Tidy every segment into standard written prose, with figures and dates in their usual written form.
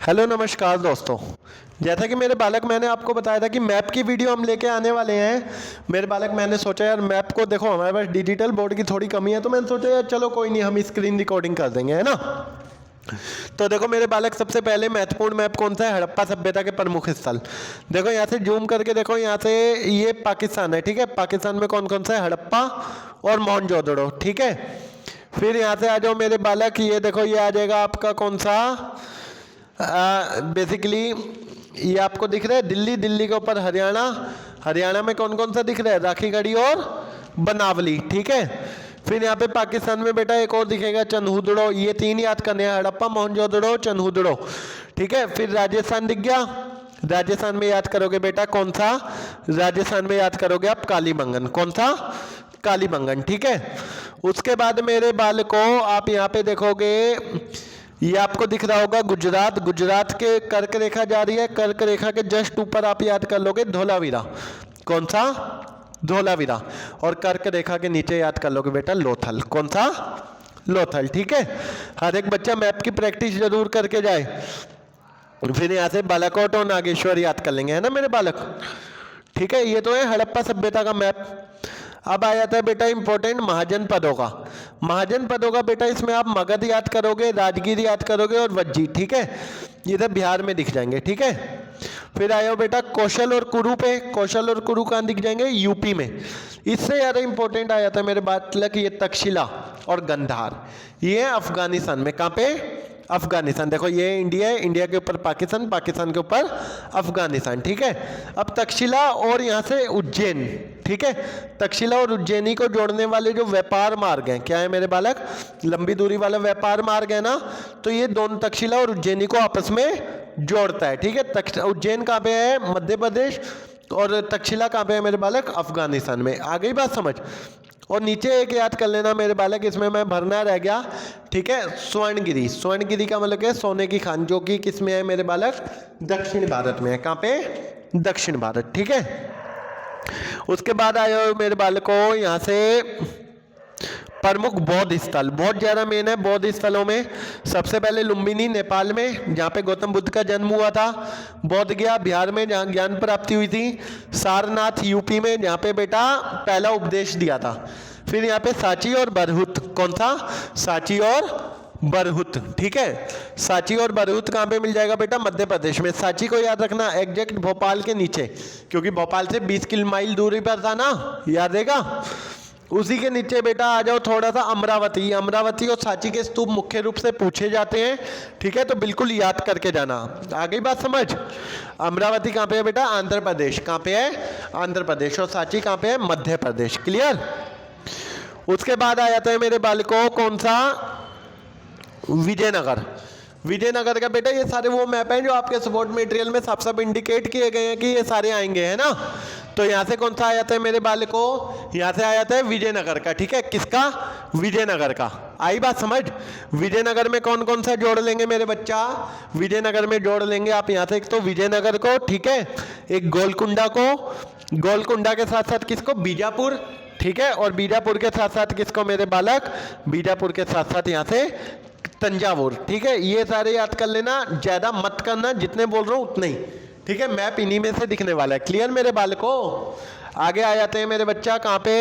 Hello नमस्कार दोस्तों। जैसा कि मेरे बालक मैंने आपको बताया था कि मैप की वीडियो हम लेके आने वाले हैं। मेरे बालक मैंने सोचा यार मैप को देखो हमारे पास डिजिटल बोर्ड की थोड़ी कमी है, तो मैंने सोचा यार चलो कोई नहीं, हम स्क्रीन रिकॉर्डिंग कर देंगे, है ना। तो देखो मेरे बालक, सबसे पहले महत्वपूर्ण मैप कौन सा है? हड़प्पा सभ्यता के प्रमुख स्थल। देखो यहाँ से जूम करके देखो, यहाँ से ये पाकिस्तान है, ठीक है। पाकिस्तान में कौन कौन सा है? हड़प्पा और मोहनजोदड़ो, ठीक है। फिर यहाँ से आ जाओ मेरे बालक, ये देखो ये आ जाएगा आपका कौन सा, बेसिकली ये आपको दिख रहा है दिल्ली, दिल्ली के ऊपर हरियाणा, हरियाणा में कौन कौन सा दिख रहा है? राखीगढ़ी और बनावली, ठीक है। फिर यहाँ पे पाकिस्तान में बेटा एक और दिखेगा चन्हूदड़ो, ये तीन याद करने हैं, हड़प्पा, मोहनजोदड़ो, चन्हूदड़ो, ठीक है। फिर राजस्थान दिख गया, राजस्थान में याद करोगे बेटा कौन सा? राजस्थान में याद करोगे आप कालीबंगन, कौन सा? कालीबंगन, ठीक है। उसके बाद मेरे बालकों आप यहाँ पे देखोगे, ये आपको दिख रहा होगा गुजरात, गुजरात के कर्क रेखा जा रही है, कर्क रेखा के जस्ट ऊपर आप याद कर लोगे धोलावीरा, कौन सा? धोलावीरा। और कर्क रेखा के नीचे याद कर लोगे बेटा लोथल, कौन सा? लोथल, ठीक है। हर एक बच्चा मैप की प्रैक्टिस जरूर करके जाए। फिर यहाँ से बालाकोट और नागेश्वर याद कर लेंगे, है ना मेरे बालक, ठीक है। ये तो है हड़प्पा सभ्यता का मैप। अब आ जाता है बेटा इंपॉर्टेंट महाजनपदों का। महाजनपदों का बेटा इसमें आप मगध याद करोगे, राजगीर याद करोगे और वज्जी, ठीक है। ये सब बिहार में दिख जाएंगे, ठीक है। फिर आयो बेटा कौशल और कुरु पे, कौशल और कुरु कहाँ दिख जाएंगे? यूपी में। इससे ज़्यादा इंपॉर्टेंट आ जाता है मेरे बात लग, ये तक्षशिला और गंधार, ये अफगानिस्तान में। कहाँ पे? अफगानिस्तान। देखो ये इंडिया है, इंडिया के ऊपर पाकिस्तान, पाकिस्तान के ऊपर अफगानिस्तान, ठीक है। अब तक्षशिला और यहाँ से उज्जैन, ठीक है। तक्षशिला और उज्जैनी को जोड़ने वाले जो व्यापार मार्ग हैं, क्या है मेरे बालक? लंबी दूरी वाला व्यापार मार्ग है ना, तो ये दोनों तक्षशिला और उज्जैनी को आपस में जोड़ता है, ठीक है। उज्जैन कहाँ पे है? मध्य प्रदेश। और तक्षशिला कहाँ पे है मेरे बालक? अफगानिस्तान में। आ गई बात समझ? और नीचे एक याद कर लेना मेरे बालक, इसमें मैं भरना रह गया, ठीक है। स्वर्णगिरी, स्वर्णगिरी का मतलब है सोने की खान, जो कि किस में है मेरे बालक? दक्षिण भारत में है। कहाँ पे? दक्षिण भारत, ठीक है। उसके बाद आए मेरे बालकों यहाँ से प्रमुख बौद्ध स्थल, बहुत ज़्यादा मेन है बौद्ध स्थलों में। सबसे पहले लुम्बिनी नेपाल में, जहाँ पे गौतम बुद्ध का जन्म हुआ था। बौद्ध गया बिहार में, जहाँ ज्ञान प्राप्ति हुई थी। सारनाथ यूपी में, जहाँ पे बेटा पहला उपदेश दिया था। फिर यहाँ पे सांची और बरहुत, कौन सा? सांची और बरहुत, ठीक है। सांची और बरहुत कहाँ पे मिल जाएगा बेटा? मध्य प्रदेश में। सांची को याद रखना एग्जैक्ट भोपाल के नीचे, क्योंकि भोपाल से 20 माइल दूरी पर था ना, याद रहेगा। उसी के नीचे बेटा आ जाओ थोड़ा सा अमरावती, अमरावती और सांची के स्तूप मुख्य रूप से पूछे जाते हैं, ठीक है। तो बिल्कुल याद करके जाना। आ गई बात समझ? अमरावती कहाँ पे है बेटा? आंध्र प्रदेश। कहाँ पे है? आंध्र प्रदेश। और सांची कहाँ पे है? मध्य प्रदेश। क्लियर? उसके बाद आ जाता है मेरे बालकों कौन सा? विजयनगर। विजयनगर का बेटा ये सारे वो मैप हैं जो आपके सपोर्ट मटेरियल में साफ साफ इंडिकेट किए गए हैं कि ये सारे आएंगे, है ना। तो यहाँ से कौन सा आ जाता है मेरे बालकों? यहाँ से आ जाता है विजयनगर का, ठीक है। किसका? विजयनगर का। आई बात समझ? विजयनगर में कौन कौन सा जोड़ लेंगे मेरे बच्चा? विजयनगर में जोड़ लेंगे आप यहाँ से एक तो विजयनगर को, ठीक है, एक गोलकुंडा को, गोलकुंडा के साथ साथ किसको? बीजापुर, ठीक है। और बीजापुर के साथ साथ किसको मेरे बालक? बीजापुर के साथ साथ यहाँ से तंजावुर, ठीक है। ये सारे याद कर लेना, ज्यादा मत करना, जितने बोल रहा हूं उतने ही, ठीक है। मैप इन्हीं में से दिखने वाला है। क्लियर मेरे बालकों? आगे आ जाते हैं मेरे बच्चा, कहां पे?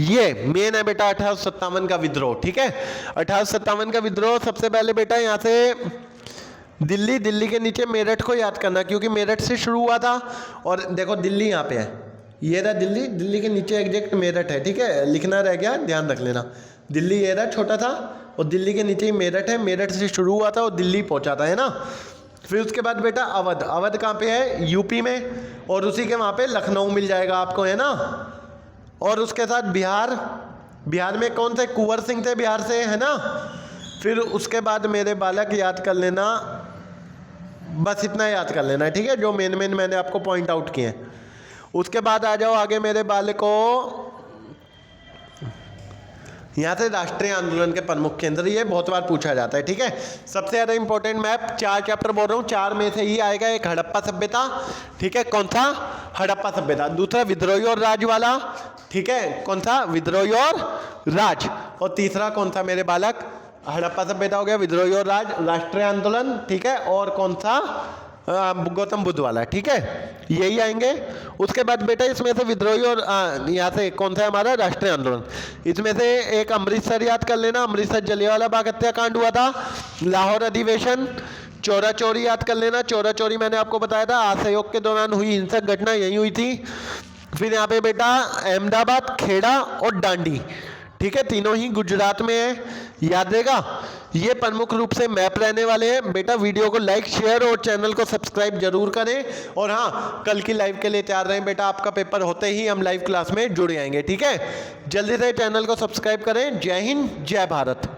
ये मेन है बेटा 1857 का विद्रोह, ठीक है। 1857 का विद्रोह सबसे पहले बेटा यहां से दिल्ली, दिल्ली के नीचे मेरठ को याद करना, क्योंकि मेरठ से शुरू हुआ था। और देखो दिल्ली यहाँ पे है, ये रहा दिल्ली, दिल्ली के नीचे एग्जैक्ट मेरठ है, ठीक है। लिखना रह गया, ध्यान रख लेना। दिल्ली ये रहा छोटा था, और दिल्ली के नीचे ही मेरठ है, मेरठ से शुरू हुआ था और दिल्ली पहुंचा था, है ना। फिर उसके बाद बेटा अवध, अवध कहाँ पे है? यूपी में। और उसी के वहाँ पे लखनऊ मिल जाएगा आपको, है ना। और उसके साथ बिहार, बिहार में कौन थे? कुंवर सिंह थे बिहार से, है ना। फिर उसके बाद मेरे बालक याद कर लेना, बस इतना याद कर लेना, ठीक है, जो मेन मेन मैंने आपको पॉइंट आउट किए हैं। उसके बाद आ जाओ आगे मेरे बालकों, यहाँ से राष्ट्रीय आंदोलन के प्रमुख केंद्र, ये बहुत बार पूछा जाता है, ठीक है। सबसे ज़्यादा इंपॉर्टेंट मैप, 4 चैप्टर बोल रहा हूँ, 4 में से ही आएगा। एक हड़प्पा सभ्यता, ठीक है, कौन सा? हड़प्पा सभ्यता। दूसरा विद्रोही और राज वाला, ठीक है, कौन सा? विद्रोही और राज। और तीसरा कौन सा मेरे बालक? हड़प्पा सभ्यता हो गया, विद्रोही और राष्ट्रीय आंदोलन, ठीक है, और कौन सा, गौतम बुद्ध वाला, ठीक है, यही आएंगे। उसके बाद बेटा इसमें से विद्रोही और यहाँ से कौन सा है हमारा, राष्ट्रीय आंदोलन। इसमें से एक अमृतसर याद कर लेना, अमृतसर जलियांवाला बाग हत्याकांड हुआ था। लाहौर अधिवेशन, चोरा चोरी याद कर लेना, चोरा चोरी मैंने आपको बताया था असहयोग के दौरान हुई हिंसक घटना, यही हुई थी। फिर यहाँ पे बेटा अहमदाबाद, खेड़ा और दांडी, ठीक है, तीनों ही गुजरात में है, याद रहेगा। ये प्रमुख रूप से मैप रहने वाले हैं बेटा। वीडियो को लाइक, शेयर और चैनल को सब्सक्राइब जरूर करें। और हाँ, कल की लाइव के लिए तैयार रहें बेटा, आपका पेपर होते ही हम लाइव क्लास में जुड़ जाएंगे, ठीक है। जल्दी से चैनल को सब्सक्राइब करें। जय हिंद, जय भारत।